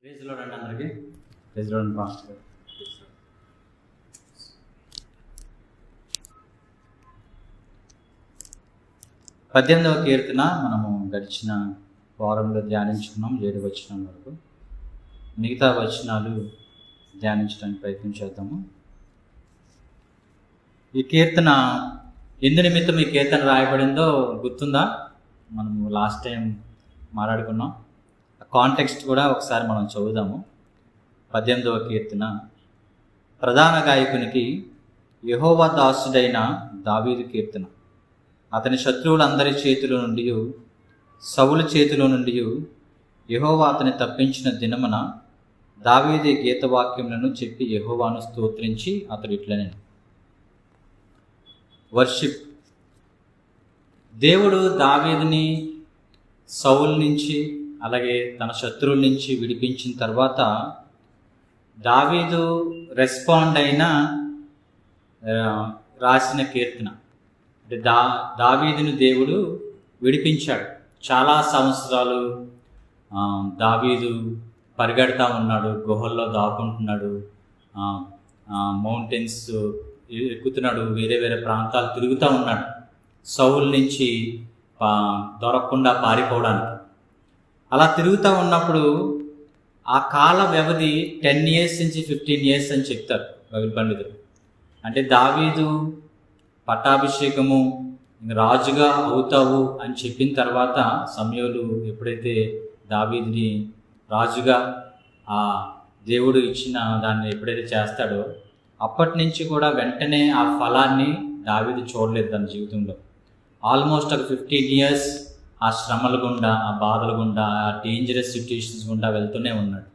Praise lord అండి అందరికీ. Praise lord అండి పాస్టర్ గారు. 18వ కీర్తన మనము గడిచిన వారంలో ధ్యానించుకున్నాం 7 వచనం వరకు. మిగతా వచనాలు ధ్యానించడానికి ప్రయత్నం చేద్దాము. ఈ కీర్తన ఎందు నిమిత్తం ఈ కీర్తన రాయబడిందో గుర్తుందా? మనము లాస్ట్ టైం మాట్లాడుకున్నాం. ఆ కాంటెక్స్ట్ కూడా ఒకసారి మనం చదువుదాము. 18వ కీర్తన ప్రధాన గాయకునికి యెహోవా దాసుడైన దావీదు కీర్తన. అతని శత్రువులందరి చేతిలో నుండి, సౌలు చేతిలో నుండి యెహోవా అతని తప్పించిన దినమున దావీదు గీతవాక్యములను చెప్పి యెహోవాను స్తోత్రించి అతడు ఇట్లనెను. వర్షిప్. దేవుడు దావీదుని సౌలు నుంచి అలాగే తన శత్రువుల నుంచి విడిపించిన తర్వాత దావీదు రెస్పాండ్ అయిన రాసిన కీర్తన. అంటే దావీదుని దేవుడు విడిపించాడు. చాలా సంవత్సరాలు దావీదు పరిగెడతా ఉన్నాడు, గుహల్లో దాక్కుంటున్నాడు, మౌంటైన్స్ ఎక్కుతున్నాడు, వేరే వేరే ప్రాంతాలు తిరుగుతూ ఉన్నాడు సౌలు నుంచి దొరకకుండా పారిపోవడానికి. అలా తిరుగుతూ ఉన్నప్పుడు ఆ కాల వ్యవధి 10 years నుంచి 15 years అని చెప్తారు బైబిల్ పండితులు. అంటే దావీదు పట్టాభిషేకము రాజుగా అవుతావు అని చెప్పిన తర్వాత సమూయేలు ఎప్పుడైతే దావీదుని రాజుగా ఆ దేవుడు ఇచ్చిన దాన్ని ఎప్పుడైతే చేస్తాడో అప్పటి నుంచి కూడా వెంటనే ఆ ఫలాన్ని దావీదు చూడలేదు తన జీవితంలో. ఆల్మోస్ట్ ఒక 15 years ఆ శ్రమల గుండా, ఆ బాధల గుండా, ఆ డేంజరస్ సిచ్యుయేషన్స్ గుండా వెళ్తూనే ఉన్నాడు.